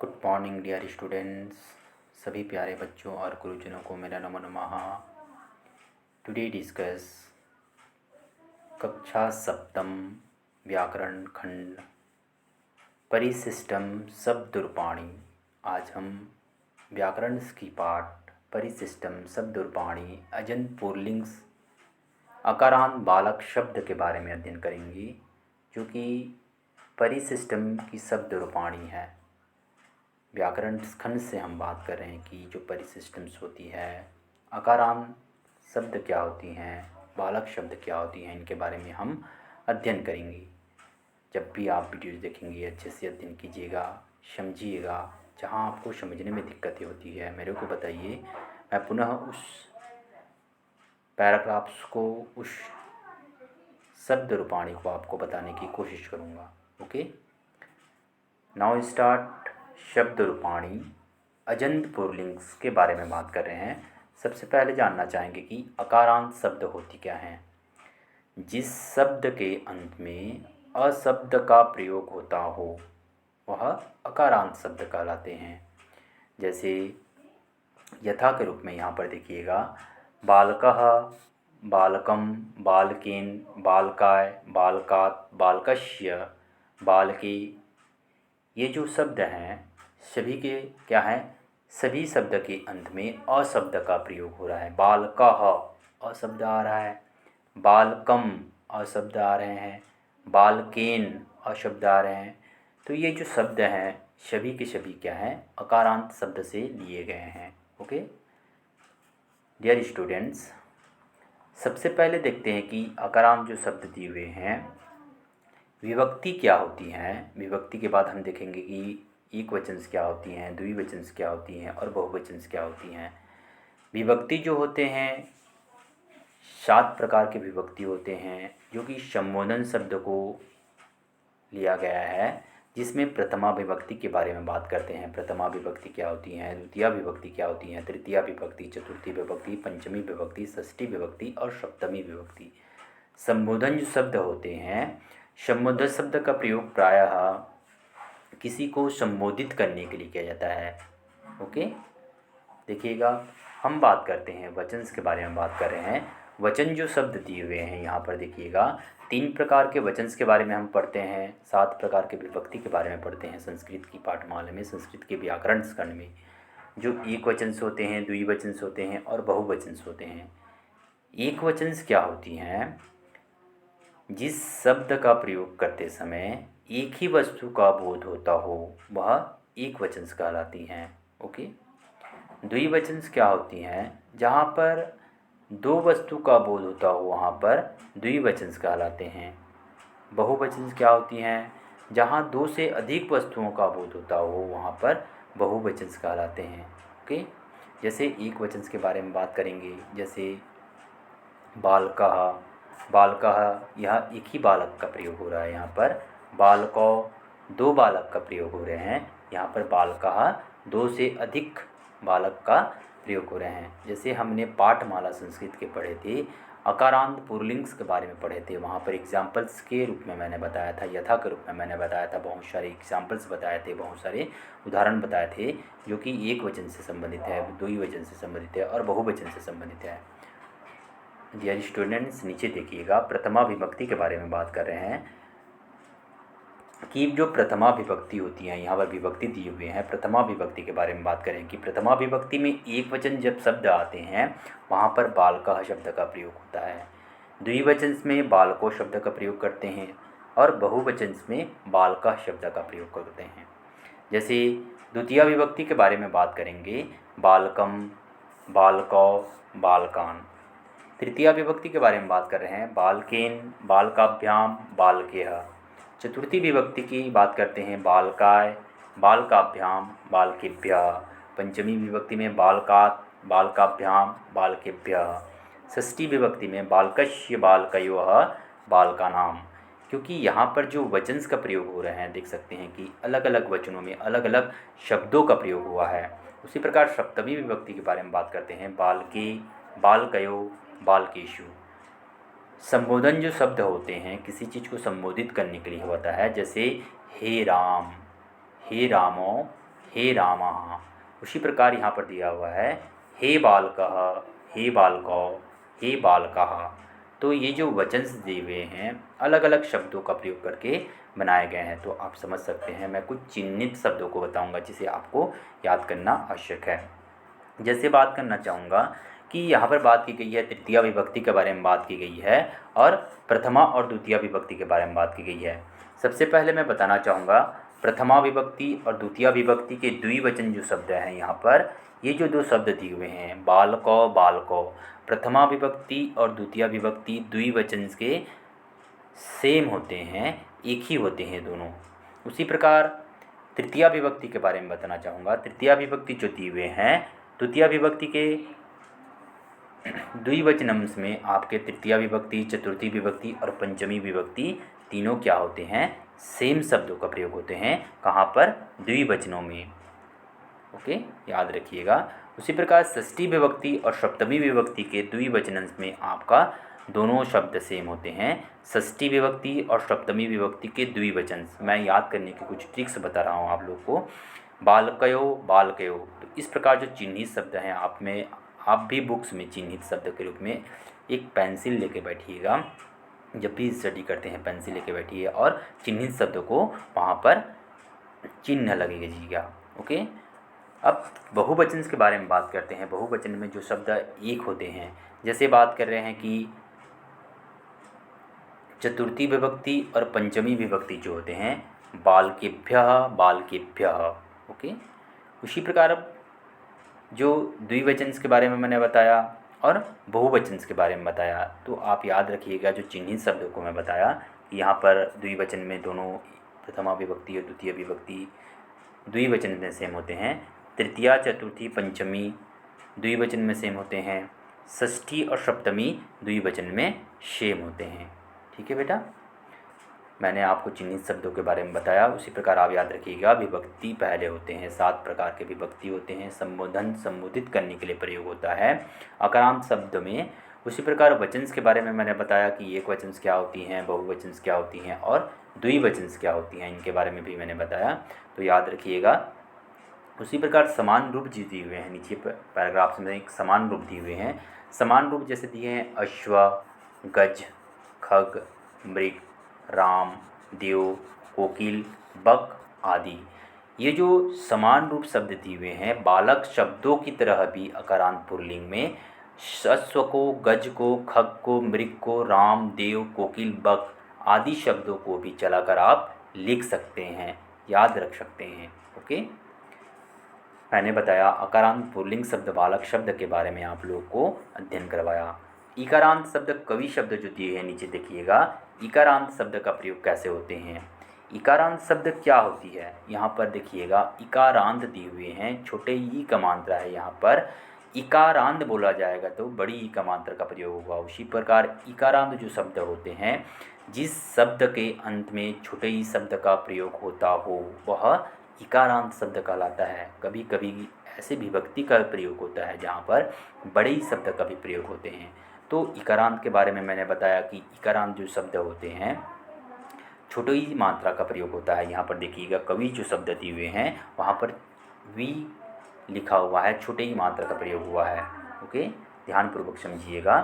Good morning dear students. सभी प्यारे बच्चों और गुरुजनों को मेरा नमो नमः। टुडे डिस्कस कक्षा सप्तम व्याकरण खंड परिसिस्टम शब्दरूपाणी। आज हम व्याकरण की पाठ परिसिस्टम शब्दरूपाणी अजंत पुल्लिंग अकारांत बालक शब्द के बारे में अध्ययन करेंगे, जो कि परिसिस्टम की शब्दरूपाणी है। व्याकरण खंड से हम बात कर रहे हैं कि जो परिसिस्टम्स होती है, अकारांत शब्द क्या होती हैं, बालक शब्द क्या होती हैं, इनके बारे में हम अध्ययन करेंगे। जब भी आप वीडियोज़ देखेंगे अच्छे से अध्ययन कीजिएगा, समझिएगा। जहाँ आपको समझने में दिक्कतें होती है मेरे को बताइए, मैं पुनः उस पैराग्राफ्स को, उस शब्द रूपाणी को आपको बताने की कोशिश करूँगा। Okay, now start. शब्द रूपाणी अजंत पुल्लिंग्स के बारे में बात कर रहे हैं। सबसे पहले जानना चाहेंगे कि अकारांत शब्द होती क्या हैं। जिस शब्द के अंत में अशब्द का प्रयोग होता हो वह अकारांत शब्द कहलाते हैं। जैसे यथा के रूप में यहाँ पर देखिएगा, बालकः, बालकम, बालकेन, बालकाय, बालकात्, बालकस्य, बालके। ये जो शब्द हैं सभी के क्या हैं, सभी शब्द के अंत में अशब्द का प्रयोग हो रहा है। बालकः अशब्द आ रहा है, बालकम अशब्द आ रहे हैं, बालकेन अशब्द आ रहे हैं। तो ये जो शब्द हैं सभी के सभी क्या हैं, अकारांत शब्द से लिए गए हैं। ओके डियर स्टूडेंट्स, सबसे पहले देखते हैं कि अकारांत जो शब्द दिए हुए हैं विभक्ति क्या होती हैं। विभक्ति के बाद हम देखेंगे कि एक वचन क्या होती हैं, द्विवचन क्या होती हैं और बहुवचन क्या होती हैं। विभक्ति जो होते हैं 7 प्रकार के विभक्ति होते हैं, जो कि संबोधन शब्द को लिया गया है, जिसमें प्रथमा विभक्ति के बारे में बात करते हैं। प्रथमा विभक्ति क्या होती हैं, द्वितीय विभक्ति क्या होती हैं, तृतीय विभक्ति, चतुर्थी विभक्ति, पंचमी विभक्ति, षष्ठी विभक्ति और सप्तमी विभक्ति। संबोधन जो शब्द होते हैं, संबोधन शब्द का प्रयोग प्रायः किसी को संबोधित करने के लिए किया जाता है। ओके, देखिएगा, हम बात करते हैं वचन के बारे में बात कर रहे हैं। वचन जो शब्द दिए हुए हैं यहाँ पर देखिएगा, 3 प्रकार के वचन के बारे में हम पढ़ते हैं, 7 प्रकार के विभक्ति के बारे में पढ़ते हैं संस्कृत की पाठमाला में, संस्कृत के व्याकरण खंड में। जो एक वचन होते हैं, द्विवचन होते हैं और बहुवचन होते हैं। एक वचन क्या होती हैं, जिस शब्द का प्रयोग करते समय एक ही वस्तु का बोध होता हो वह एक वचन कहलाती हैं। ओके, द्विवचन क्या होती हैं, जहाँ पर 2 वस्तु का बोध होता हो वहाँ पर द्विवचन कहलाते हैं। बहुवचन क्या होती हैं, जहाँ 2 से अधिक वस्तुओं का बोध होता हो वहाँ पर बहुवचन कहलाते हैं। ओके, जैसे एक वचन के बारे में बात करेंगे, जैसे बालकः, बालकः यह एक ही बालक का प्रयोग हो रहा है। यहाँ पर बालको 2 बालक का प्रयोग हो रहे हैं, यहाँ पर बालकः 2 से अधिक बालक का प्रयोग हो रहे हैं। जैसे हमने पाठमाला संस्कृत के पढ़े थे, अकारांत पुल्लिंग्स के बारे में पढ़े थे, वहाँ पर एग्जाम्पल्स के रूप में मैंने बताया था, यथा के रूप में मैंने बताया था, बहुत सारे एग्जाम्पल्स बताए थे, बहुत सारे उदाहरण बताए थे, जो कि एक वचन से संबंधित है, द्विवचन से संबंधित है और बहुवचन से संबंधित है। डियर स्टूडेंट्स, नीचे देखिएगा, प्रथमा विभक्ति के बारे में बात कर रहे हैं कि जो प्रथमा विभक्ति होती है, यहाँ पर विभक्ति दिए हुए हैं। प्रथमा विभक्ति के बारे में बात करें कि प्रथमा विभक्ति में एक वचन जब शब्द आते हैं वहाँ पर बालकः शब्द का प्रयोग होता है, द्विवचन में बालको शब्द का प्रयोग करते हैं और बहुवचन में बालकः शब्द का प्रयोग करते हैं। जैसे द्वितीय विभक्ति के बारे में बात करेंगे, बालकम, बालकौ, बालकान। तृतीय विभक्ति के बारे में बात कर रहे हैं, बालकेन, बालकाभ्याम, बालकेह। चतुर्थी विभक्ति की बात करते हैं, बालकाय, बालकाभ्याम, बालकेभ्यः। पंचमी विभक्ति में बालकात्, बालकाभ्याम, बालकेभ्यः। षष्ठी विभक्ति में बालकस्य, बालकयोः, बालकानाम। क्योंकि यहाँ पर जो वचन का प्रयोग हो रहे हैं, देख सकते हैं कि अलग अलग वचनों में अलग अलग शब्दों का प्रयोग हुआ है। उसी प्रकार सप्तमी विभक्ति के बारे में बात करते हैं, बालके, बालकयो, बालकेषु। संबोधन जो शब्द होते हैं किसी चीज़ को संबोधित करने के लिए होता है, जैसे हे राम, हे रामो, हे रामः। उसी प्रकार यहाँ पर दिया हुआ है हे बालकः, हे बालकौ, हे बालकः। तो ये जो वचन दिए हुए हैं अलग अलग शब्दों का प्रयोग करके बनाए गए हैं। तो आप समझ सकते हैं, मैं कुछ चिन्हित शब्दों को बताऊंगा जिसे आपको याद करना आवश्यक है। जैसे बात करना चाहूँगा कि यहाँ पर बात की गई है तृतीया विभक्ति के बारे में बात की गई है और प्रथमा और द्वितीया विभक्ति के बारे में बात की गई है। सबसे पहले मैं बताना चाहूँगा प्रथमा विभक्ति और द्वितीया विभक्ति के द्विवचन जो शब्द हैं यहाँ पर, ये जो दो शब्द दिए हुए हैं बालकौ बालकौ, प्रथमा विभक्ति और द्वितीया विभक्ति द्विवचन के सेम होते हैं, एक ही होते हैं दोनों। उसी प्रकार तृतीया विभक्ति के बारे में बताना चाहूँगा। तृतीया विभक्ति जो दिए हुए हैं द्वितीया विभक्ति के द्विवचन अंश में आपके तृतीया विभक्ति, चतुर्थी विभक्ति और पंचमी विभक्ति तीनों क्या होते हैं, सेम शब्दों का प्रयोग होते हैं। कहाँ पर, द्विवचनों में। ओके, याद रखिएगा। उसी प्रकार षष्ठी विभक्ति और सप्तमी विभक्ति के द्विवचन अंश में आपका दोनों शब्द सेम होते हैं। षष्ठी विभक्ति और सप्तमी विभक्ति के द्विवचन मैं याद करने की कुछ ट्रिक्स बता रहा हूँ आप लोग को। बालकयो बालकयो, तो इस प्रकार जो चिन्हित शब्द हैं आप भी बुक्स में चिन्हित शब्द के रूप में एक पेंसिल लेके बैठिएगा। जब भी स्टडी करते हैं पेंसिल लेके बैठिए और चिन्हित शब्दों को वहाँ पर चिन्ह लगेगा। ओके, अब बहुवचन के बारे में बात करते हैं। बहुवचन में जो शब्द एक होते हैं, जैसे बात कर रहे हैं कि चतुर्थी विभक्ति और पंचमी विभक्ति जो होते हैं बालकेभ्यः बालकेभ्यः। ओके, उसी प्रकार अब जो द्विवचन के बारे में मैंने बताया और बहुवचन के बारे में बताया, तो आप याद रखिएगा जो चिन्हित शब्दों को मैं बताया यहाँ पर द्विवचन में दोनों प्रथमा विभक्ति और द्वितीय विभक्ति द्विवचन में सेम होते हैं। तृतीया चतुर्थी पंचमी द्विवचन में सेम होते हैं। षष्ठी और सप्तमी द्विवचन में सेम होते हैं। ठीक है बेटा, मैंने आपको चिन्हित शब्दों के बारे में बताया। उसी प्रकार आप याद रखिएगा विभक्ति पहले होते हैं। 7 प्रकार के विभक्ति होते हैं। संबोधन संबोधित करने के लिए प्रयोग होता है अकारांत शब्द में। उसी प्रकार वचन के बारे में मैंने बताया कि एक वचन क्या होती हैं, बहुवचन क्या होती हैं और द्विवचन क्या होती हैं, इनके बारे में भी मैंने बताया, तो याद रखिएगा। उसी प्रकार समान रूप जी दिए हुए हैं, नीचे पैराग्राफ्स में एक समान रूप दिए हुए हैं। समान रूप जैसे दिए हैं अश्व, गज, खग, मृग, राम, देव, कोकिल, बक आदि। ये जो समान रूप शब्द दिए हुए हैं बालक शब्दों की तरह भी अकारांत पुल्लिंग में अश्व को, गज को, खग को, मृग को, राम, देव, कोकिल, बक आदि शब्दों को भी चलाकर आप लिख सकते हैं, याद रख सकते हैं। ओके, मैंने बताया अकारांत पुल्लिंग शब्द बालक शब्द के बारे में आप लोग को अध्ययन करवाया। इकारांत शब्द कवि शब्द जो दिए हैं नीचे देखिएगा, इकारांत शब्द का प्रयोग कैसे होते हैं। इकारांत शब्द क्या होती है, यहाँ पर देखिएगा इकारांत दिए हुए हैं, छोटे ई का मात्रा है, यहाँ पर इकारांत बोला जाएगा तो बड़ी ई का मात्रा का प्रयोग होगा। उसी प्रकार इकारांत जो शब्द होते हैं, जिस शब्द के अंत में छोटे ई शब्द का प्रयोग होता हो वह इकारांत शब्द कहलाता है। कभी कभी ऐसे विभक्ति का प्रयोग होता है जहाँ पर बड़े ही शब्द का भी प्रयोग होते हैं। तो इकारांत के बारे में मैंने बताया कि इकारांत जो शब्द होते हैं छोटी ही मात्रा का प्रयोग होता है। यहाँ पर देखिएगा कवि जो शब्द दिए हुए हैं वहाँ पर वी लिखा हुआ है, छोटे ही मात्रा का प्रयोग हुआ है। ओके, ध्यानपूर्वक समझिएगा।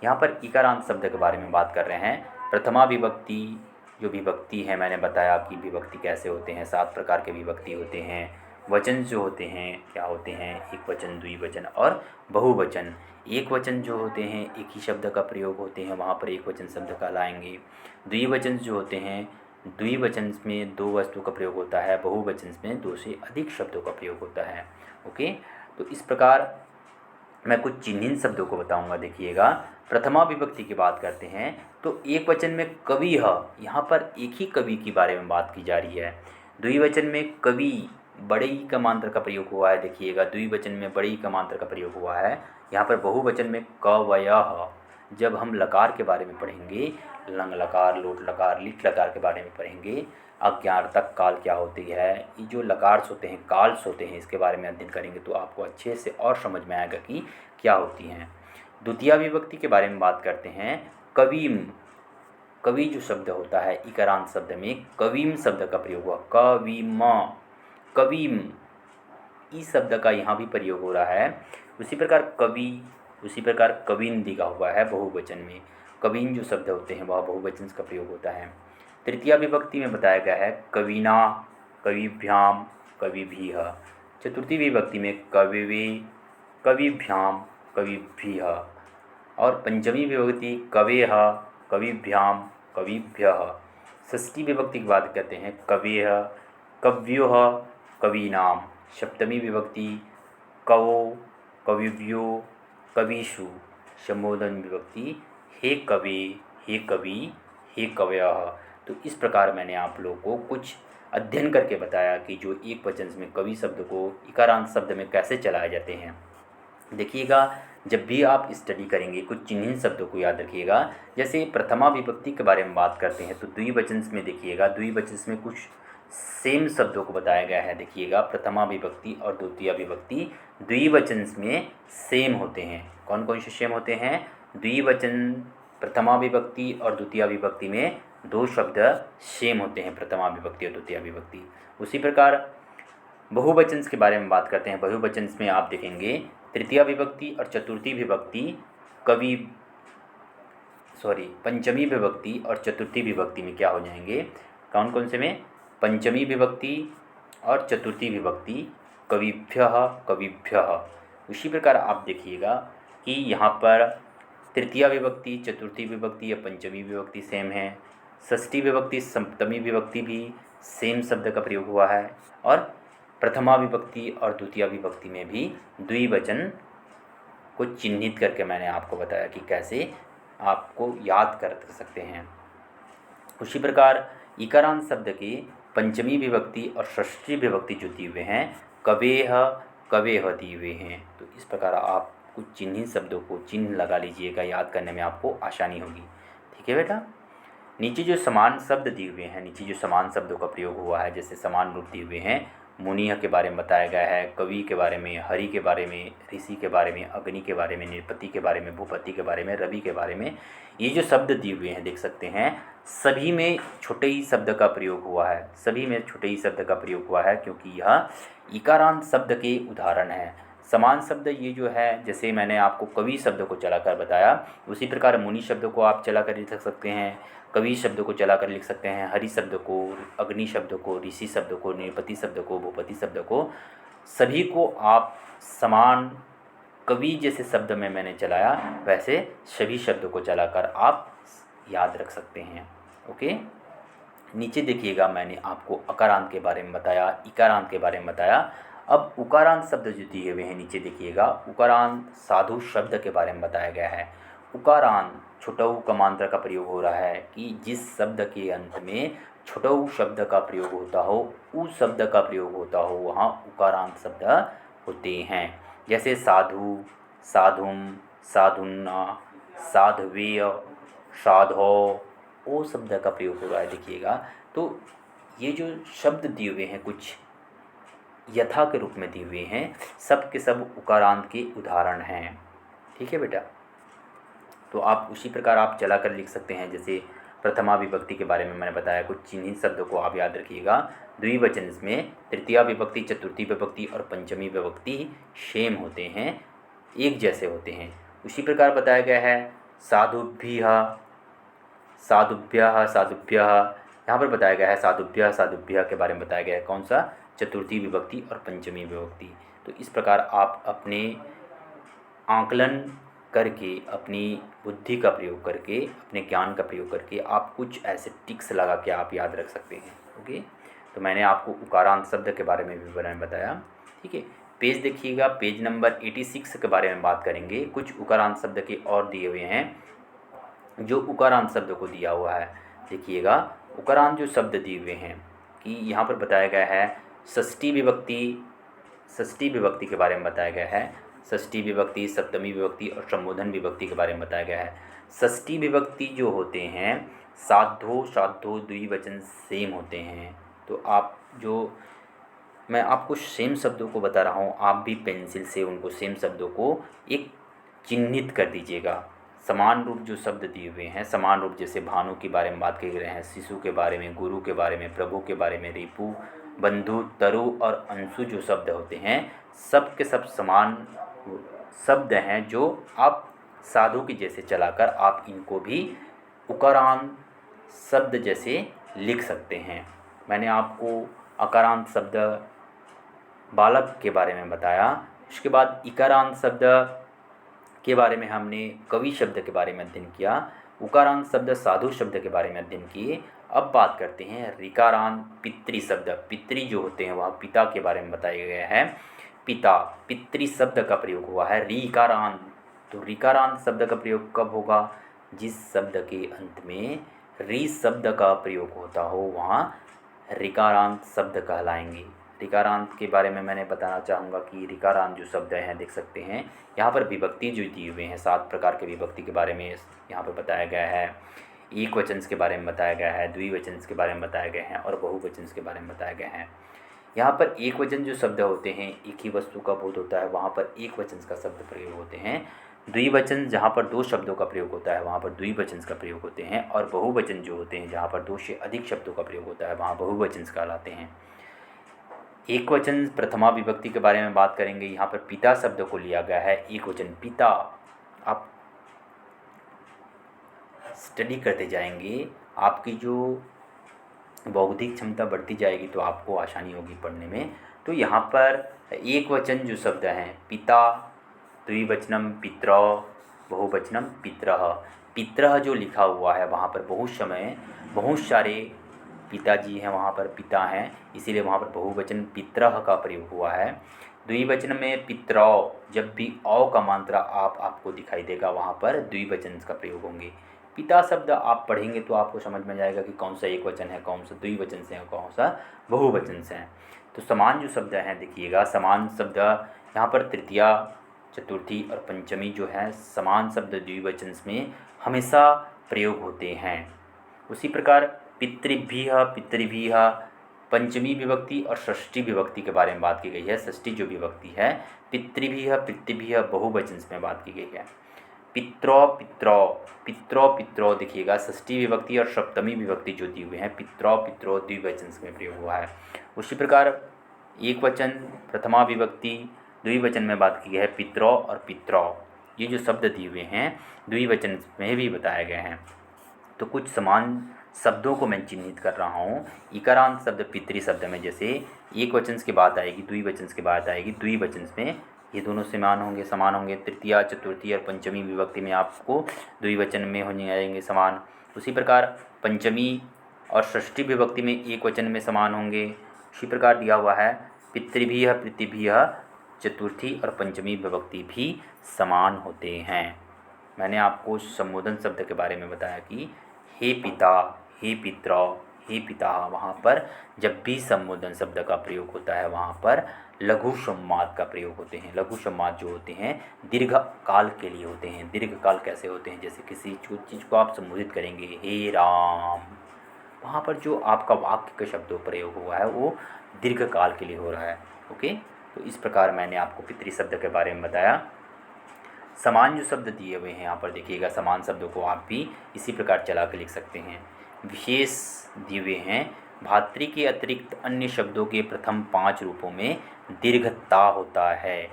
यहाँ पर इकारांत शब्द के बारे में बात कर रहे हैं। प्रथमा विभक्ति जो विभक्ति है मैंने बताया कि विभक्ति कैसे होते हैं, 7 प्रकार के विभक्ति होते हैं। वचन जो होते हैं क्या होते हैं, एक वचन, द्विवचन और बहुवचन। एक वचन जो होते हैं एक ही शब्द का प्रयोग होते हैं, वहाँ पर एक वचन शब्द कहलाएंगे। द्विवचन जो होते हैं द्विवचन में 2 वस्तु का प्रयोग होता है, बहुवचन में 2 से अधिक शब्दों का प्रयोग होता है। ओके, तो इस प्रकार मैं कुछ चिन्हित शब्दों को बताऊंगा। देखिएगा, प्रथमा विभक्ति की बात करते हैं तो एक वचन में कवि है, यहाँ पर एक ही कवि के बारे में बात की जा रही है। द्विवचन में कवि बड़े ही का मात्रा का प्रयोग हुआ है। देखिएगा, द्विवचन में बड़े ही का मात्रा का प्रयोग हुआ है। यहाँ पर बहुवचन में कवयः, जब हम लकार के बारे में पढ़ेंगे, लंग लकार, लोट लकार, लिट लकार के बारे में पढ़ेंगे, अज्ञार्थक काल क्या होती है, ये जो लकार्स होते हैं, काल्स होते हैं, इसके बारे में अध्ययन करेंगे तो आपको अच्छे से और समझ में आएगा कि क्या होती हैं। द्वितीया विभक्ति के बारे में बात करते हैं। कविम, कवि जो शब्द होता है इकारांत शब्द में कविम शब्द का प्रयोग हुआ। कविम, कविम ई शब्द का यहाँ भी प्रयोग हो रहा है। उसी प्रकार कवि, उसी प्रकार कविन दिया हुआ है बहुवचन में। कविन जो शब्द होते हैं वह बहुवचन का प्रयोग होता है। तृतीया विभक्ति में बताया गया है कविना, कविभ्याम, कविभिः। चतुर्थी विभक्ति में कविवे, कविभ्याम, कविभिः। और पंचमी विभक्ति कवेः, कविभ्याम, कविभ्यः। षष्ठी विभक्ति की बात करते हैं कवेः, कव्योः, कवीनाम। सप्तमी विभक्ति कवो, कविव्यो, कविषु। संबोधन विभक्ति हे कवे, हे कवि, हे कवयः। तो इस प्रकार मैंने आप लोगों को कुछ अध्ययन करके बताया कि जो एक वचन में कवि शब्द को इकारांत शब्द में कैसे चलाए जाते हैं। देखिएगा, जब भी आप स्टडी करेंगे कुछ चिन्हित शब्दों को याद रखिएगा। जैसे प्रथमा विभक्ति के बारे में बात करते हैं तो द्विवचन में देखिएगा, द्विवचन में कुछ सेम शब्दों को बताया गया है। देखिएगा, प्रथमा विभक्ति और द्वितीय विभक्ति द्विवचन में सेम होते हैं। कौन कौन से सेम होते हैं? द्विवचन प्रथमा विभक्ति और द्वितीय विभक्ति में दो शब्द सेम होते हैं, प्रथमा विभक्ति और द्वितीय विभक्ति। उसी प्रकार बहुवचन के बारे में बात करते हैं। बहुवचन में आप देखेंगे तृतीया विभक्ति और चतुर्थी विभक्ति पंचमी विभक्ति और चतुर्थी विभक्ति में क्या हो जाएंगे? कौन कौन से में? पंचमी विभक्ति और चतुर्थी विभक्ति कविभ्यः, कविभ्यः। उसी प्रकार आप देखिएगा कि यहाँ पर तृतीया विभक्ति, चतुर्थी विभक्ति या पंचमी विभक्ति सेम है। षष्ठी विभक्ति, सप्तमी विभक्ति भी सेम शब्द का प्रयोग हुआ है। और प्रथमा विभक्ति और द्वितीय विभक्ति में भी द्विवचन को चिन्हित करके मैंने आपको बताया कि कैसे आपको याद कर सकते हैं। उसी प्रकार इकारांत शब्द के पंचमी विभक्ति और षष्ठी विभक्ति जो दिए हुए हैं कवेह, कवेह दिए हुए हैं। तो इस प्रकार आप कुछ चिन्हित शब्दों को चिन्ह लगा लीजिएगा, याद करने में आपको आसानी होगी। ठीक है बेटा। नीचे जो समान शब्द दिए हुए हैं, नीचे जो समान शब्दों का प्रयोग हुआ है, जैसे समान रूप दिए हुए हैं, मुनिह के बारे में बताया गया है, कवि के बारे में, हरि के बारे में, ऋषि के बारे में, अग्नि के बारे में, नृपति के बारे में, भूपति के बारे में, रवि के बारे में। ये जो शब्द दिए हुए हैं देख सकते हैं, सभी में छोटे ही शब्द का प्रयोग हुआ है, सभी में छोटे ही शब्द का प्रयोग हुआ है, क्योंकि यह इकारांत शब्द के उदाहरण हैं। समान शब्द ये जो है, जैसे मैंने आपको कवि शब्द को चलाकर बताया, उसी प्रकार मुनि शब्द को आप चलाकर लिख सकते हैं, कवि शब्द को चलाकर लिख सकते हैं, हरि शब्द को, अग्नि शब्द को, ऋषि शब्द को, नृपति शब्द को, भूपति शब्द को, सभी को आप समान कवि जैसे शब्द में मैंने चलाया वैसे सभी शब्दों को चलाकर आप याद रख सकते हैं। ओके। नीचे देखिएगा, मैंने आपको अकारांत के बारे में बताया, इकारांत के बारे में बताया। अब उकारांत शब्द जो दिए हुए हैं नीचे देखिएगा, उकारांत साधु शब्द के बारे में बताया गया है। उकारांत छुटऊ कमांतर का प्रयोग हो रहा है कि जिस शब्द के अंत में छुटऊ शब्द का प्रयोग होता हो, उस शब्द का प्रयोग होता हो, वहाँ उकारांत शब्द होते हैं। जैसे साधु, साधुम, साधुन्ना, साधवेय, साधो, वो शब्द का प्रयोग हो रहा है। देखिएगा, तो ये जो शब्द दिए हुए हैं कुछ यथा के रूप में दिए हुए हैं, सब के सब उकारांत के उदाहरण हैं। ठीक है बेटा। तो आप उसी प्रकार आप चला कर लिख सकते हैं। जैसे प्रथमा विभक्ति के बारे में मैंने बताया, कुछ चिन्हित शब्दों को आप याद रखिएगा। द्विवचन में तृतीया विभक्ति, चतुर्थी विभक्ति और पंचमी विभक्ति सेम होते हैं, एक जैसे होते हैं। उसी प्रकार बताया गया है साधुभ्यः, साधुभ्यः, साधुभ्यः। यहाँ पर बताया गया है साधुभ्यः, साधुभ्यः के बारे में बताया गया है। कौन सा? चतुर्थी विभक्ति और पंचमी विभक्ति। तो इस प्रकार आप अपने आकलन करके, अपनी बुद्धि का प्रयोग करके, अपने ज्ञान का प्रयोग करके आप कुछ ऐसे टिक्स लगा के आप याद रख सकते हैं। ओके। तो मैंने आपको उकारांत शब्द के बारे में भी बताया। ठीक है। पेज देखिएगा, पेज नंबर 86 के बारे में बात करेंगे। कुछ उकारांत शब्द के और दिए हुए हैं जो उकारांत शब्द को दिया हुआ है। देखिएगा, उकारांत जो शब्द दिए हुए हैं कि यहाँ पर बताया गया है षष्ठी विभक्ति, षष्ठी विभक्ति के बारे में बताया गया है। षष्ठी विभक्ति, सप्तमी विभक्ति और संबोधन विभक्ति के बारे में बताया गया है। षष्ठी विभक्ति जो होते हैं साधो, साधो द्विवचन सेम होते हैं। तो आप जो मैं आपको सेम शब्दों को बता रहा हूँ, आप भी पेंसिल से उनको सेम शब्दों को एक चिन्हित कर दीजिएगा। समान रूप जो शब्द दिए हुए हैं, समान रूप जैसे भानु के बारे में बात कर रहे हैं, शिशु के बारे में, गुरु के बारे में, प्रभु के बारे में, रिपु, बंधु, तरु और अंशु जो शब्द होते हैं सब के सब समान शब्द हैं, जो आप साधु के जैसे चलाकर आप इनको भी उकारांत शब्द जैसे लिख सकते हैं। मैंने आपको अकारांत शब्द बालक के बारे में बताया। उसके बाद इकारांत शब्द के बारे में हमने कवि शब्द के बारे में अध्ययन किया, उकारांत शब्द साधु शब्द के बारे में अध्ययन किए। अब बात करते हैं ऋकारांत पितृ शब्द। पितृ जो होते हैं वह पिता के बारे में बताया गया है। पिता पितृ शब्द का प्रयोग हुआ है ऋकारांत। तो ऋकारांत शब्द का प्रयोग कब होगा? जिस शब्द के अंत में ऋ शब्द का प्रयोग होता हो वहाँ ऋकारांत शब्द कहलाएंगे। ऋकारांत के बारे में मैंने बताना चाहूँगा कि ऋकारांत जो शब्द हैं देख सकते हैं यहाँ पर विभक्ति जो दिए हुए हैं 7 प्रकार के विभक्ति के बारे में यहाँ पर बताया गया है। एक वचन के बारे में बताया गया है, द्विवचन के बारे में बताया गया है और बहुवचन के बारे में बताया गया है। यहाँ पर एक वचन जो शब्द होते हैं एक ही वस्तु का बोध होता है, वहाँ पर एक वचन का शब्द प्रयोग होते हैं। द्विवचन जहाँ पर 2 शब्दों का प्रयोग होता है वहाँ पर द्विवचन का प्रयोग होते हैं। और बहुवचन जो होते हैं जहाँ पर 2 से अधिक शब्दों का प्रयोग होता है वहाँ बहुवचन कहलाते हैं। एक वचन प्रथमा विभक्ति के बारे में बात करेंगे। यहाँ पर पिता शब्द को लिया गया है एक वचन पिता। आप स्टडी करते जाएंगे, आपकी जो बौद्धिक क्षमता बढ़ती जाएगी तो आपको आसानी होगी पढ़ने में। तो यहाँ पर एक वचन जो शब्द हैं पिता, द्विवचनम पितरौ, बहुवचनम पितरः। पितरः जो लिखा हुआ है वहाँ पर बहुत सारे पिताजी हैं, वहाँ पर पिता हैं, इसीलिए वहाँ पर बहुवचन पितरः का प्रयोग हुआ है। द्विवचन में पितरौ, जब भी औ का मात्रा आपको दिखाई देगा वहाँ पर द्विवचन का प्रयोग होंगे। पिता शब्द आप पढ़ेंगे तो आपको समझ में जाएगा कि कौन सा एक वचन है, कौन सा द्विवचन से है, कौन सा बहुवचन से है। तो समान जो शब्द हैं देखिएगा, समान शब्द यहाँ पर तृतीया, चतुर्थी और पंचमी जो है समान शब्द द्विवचन में हमेशा प्रयोग होते हैं। उसी प्रकार पितृभ्यः, पितृभ्यः पंचमी विभक्ति और षष्ठी विभक्ति के बारे में बात की गई है। षष्ठी जो विभक्ति है पितृभ्यः, पितृभ्यः बहुवचन में बात की गई है। पितरौ, पितरौ, पितरौ, पितरौ देखिएगा षष्ठी विभक्ति और सप्तमी विभक्ति जो दी हुई है पितरौ, पितरौ द्विवचन में प्रयोग हुआ है। उसी प्रकार एक वचन प्रथमा विभक्ति द्विवचन में बात की गई है पितरौ और पितरौ। ये जो शब्द दिए हुए हैं द्विवचन में भी बताए गए हैं। तो कुछ समान शब्दों को मैं चिन्हित कर रहा हूँ। इकारांत शब्द पितृ शब्द में जैसे एक वचन की बात आएगी, द्विवचन की बात आएगी, द्विवचन में ये दोनों समान होंगे। तृतीया, चतुर्थी और पंचमी विभक्ति में आपको द्विवचन में हो जाएंगे समान। उसी प्रकार पंचमी और षष्ठी विभक्ति में एक वचन में समान होंगे। उसी प्रकार दिया हुआ है पितृभ्यः, पितृभ्यः चतुर्थी और पंचमी विभक्ति भी समान होते हैं। मैंने आपको संबोधन शब्द के बारे में बताया कि हे पिता, हे पितरौ, हे पिता, वहाँ पर जब भी संबोधन शब्द का प्रयोग होता है वहाँ पर लघु संवाद का प्रयोग होते हैं। लघु संवाद जो होते हैं दीर्घ काल के लिए होते हैं। दीर्घ काल कैसे होते हैं? जैसे किसी चीज़ को आप संबोधित करेंगे हे राम, वहाँ पर जो आपका वाक्य का शब्द प्रयोग हुआ है वो दीर्घ काल के लिए हो रहा है। ओके, तो इस प्रकार मैंने आपको पितृ शब्द के बारे में बताया। समान जो शब्द दिए हुए हैं यहाँ पर देखिएगा, समान शब्दों को आप भी इसी प्रकार चला के लिख सकते हैं। विशेष दिए हुए हैं भातृ के अतिरिक्त अन्य शब्दों के प्रथम 5 रूपों में दीर्घता होता है।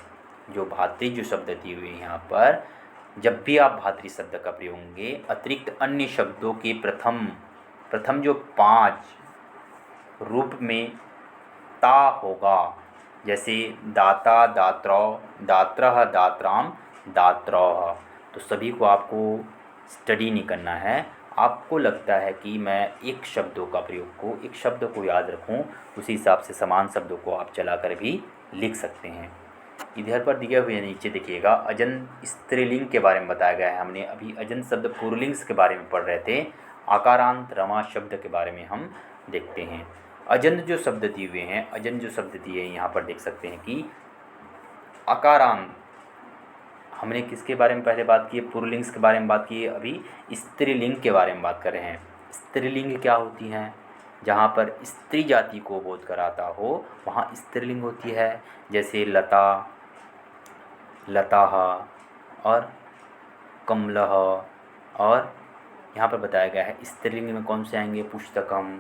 जो भातृ जो शब्द दिए हुए हैं यहाँ पर, जब भी आप भातृ शब्द का प्रयोग होंगे अतिरिक्त अन्य शब्दों के प्रथम जो 5 रूप में ता होगा। जैसे दाता, दात्रौ, दात्रः, दात्राम, दात्रौः। तो सभी को आपको स्टडी नहीं करना है। आपको लगता है कि मैं एक शब्द को याद रखूं, उसी हिसाब से समान शब्दों को आप चलाकर भी लिख सकते हैं। इधर पर दिए हुए नीचे देखिएगा अजंत स्त्रीलिंग के बारे में बताया गया है। हमने अभी अजंत शब्द पुल्लिंग के बारे में पढ़ रहे थे। आकारांत रमा शब्द के बारे में हम देखते हैं। अजंत जो शब्द दिए हुए हैं, अजंत जो शब्द दिए हैं यहाँ पर देख सकते हैं कि आकारांत, हमने किसके बारे में पहले बात की है? पुल्लिंग के बारे में बात की है। अभी स्त्रीलिंग के बारे में बात कर रहे हैं। स्त्रीलिंग क्या होती हैं? जहाँ पर स्त्री जाति को बोध कराता हो वहाँ स्त्रीलिंग होती है। जैसे लता, लताः और कमलः। और यहाँ पर बताया गया है स्त्रीलिंग में कौन से आएंगे? पुस्तकम,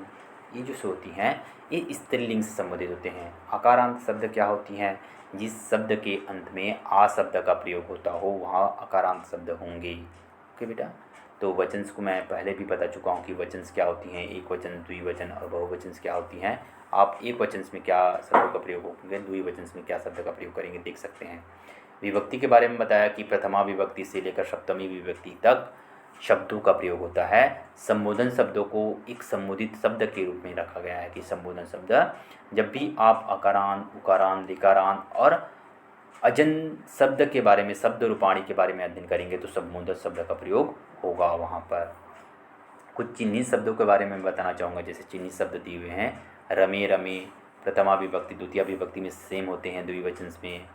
ये जो होती हैं ये स्त्रीलिंग से संबंधित होते हैं। आकारांत शब्द क्या होती हैं? जिस शब्द के अंत में आ शब्द का प्रयोग होता हो वहाँ आकारांत शब्द होंगे। ओके बेटा, तो वचंस को मैं पहले भी बता चुका हूँ कि वचंस क्या होती हैं, एक वचन, द्विवचन और बहुवचन क्या होती हैं। आप एक वचन में क्या शब्दों का प्रयोग होंगे, द्विवचन में क्या शब्द का प्रयोग करेंगे, देख सकते हैं। विभक्ति के बारे में बताया कि प्रथमा विभक्ति से लेकर सप्तमी विभक्ति तक शब्दों का प्रयोग होता है। संबोधन शब्दों को एक संबोधित शब्द के रूप में रखा गया है कि संबोधन शब्द, जब भी आप अकारान, उकारान, लिकारान और अजन शब्द के बारे में, शब्द रूपाणी के बारे में अध्ययन करेंगे तो संबोधन शब्द का प्रयोग होगा वहाँ पर। कुछ चिन्हित शब्दों के बारे में बताना चाहूँगा, जैसे चिन्हित शब्द दिए हुए हैं। रमे रमे प्रथमा विभक्ति द्वितीय विभक्ति में सेम होते हैं द्विवचन में।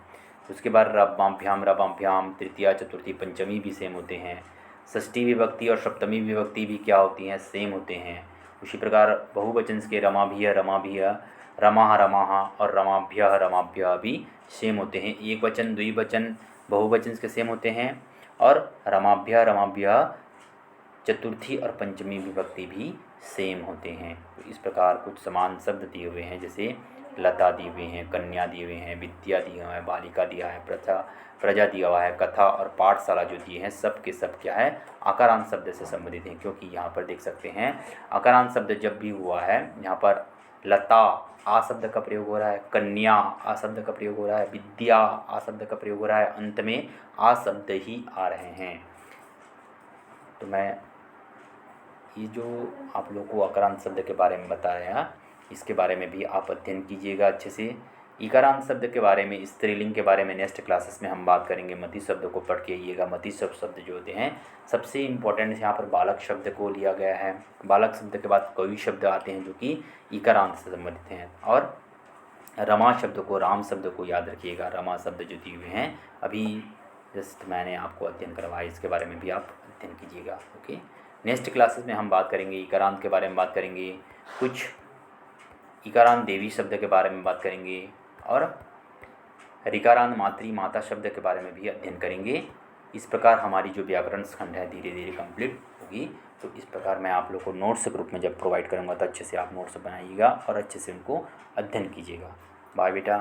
उसके बाद रबाभ्याम रबाभ्याम तृतीया चतुर्थी पंचमी भी सेम होते हैं। षष्ठी विभक्ति और सप्तमी विभक्ति भी क्या होती हैं, सेम होते हैं। उसी प्रकार बहुवचन के रमाभिय रमाभिय, रमाः रमाः और रमाभ्यः रमाभ्यः भी सेम होते हैं। एक वचन, द्विवचन, बहुवचन के सेम होते हैं और रमाभ्यः रमाभ्यः चतुर्थी और पंचमी विभक्ति भी सेम होते हैं। तो इस प्रकार कुछ समान शब्द दिए हुए हैं, जैसे लता दिए हुए हैं, कन्या दिए हुए हैं, विद्या दिया हुआ है, बालिका दिया है, प्रजा दिया हुआ है, कथा और पाठशाला जो दिए हैं सब के सब क्या है, आकारांत शब्द से संबंधित हैं। क्योंकि यहाँ पर देख सकते हैं आकारांत शब्द जब भी हुआ है, यहाँ पर लता आ शब्द का प्रयोग हो रहा है, कन्या आ शब्द का प्रयोग हो रहा है, विद्या आ शब्द का प्रयोग हो रहा है, अंत में आ शब्द ही आ रहे हैं। तो मैं ये जो आप लोग को आकारांत शब्द के बारे में बताया, इसके बारे में भी आप अध्ययन कीजिएगा अच्छे से। इकारांत शब्द के बारे में, स्त्रीलिंग के बारे में नेक्स्ट क्लासेस में हम बात करेंगे। मति शब्द को पढ़ के आइएगा। मति शब्द जो होते हैं सबसे इम्पोर्टेंट यहाँ पर बालक शब्द को लिया गया है। बालक शब्द के बाद कई शब्द आते हैं जो कि इकारांत से संबंधित हैं। और रमा शब्द को, राम शब्द को याद रखिएगा। रमा शब्द जो दिए हुए हैं अभी जस्ट मैंने आपको अध्ययन करवाया, इसके बारे में भी आप अध्ययन कीजिएगा। ओके, नेक्स्ट क्लासेस में हम बात करेंगे इकारांत के बारे में, बात करेंगे कुछ इकारांत देवी शब्द के बारे में बात करेंगे और ऋकारांत मातृ माता शब्द के बारे में भी अध्ययन करेंगे। इस प्रकार हमारी जो व्याकरण खंड है धीरे धीरे कंप्लीट होगी। तो इस प्रकार मैं आप लोग को नोट्स ग्रुप में जब प्रोवाइड करूँगा तो अच्छे से आप नोट्स बनाइएगा और अच्छे से उनको अध्ययन कीजिएगा। बाय बेटा।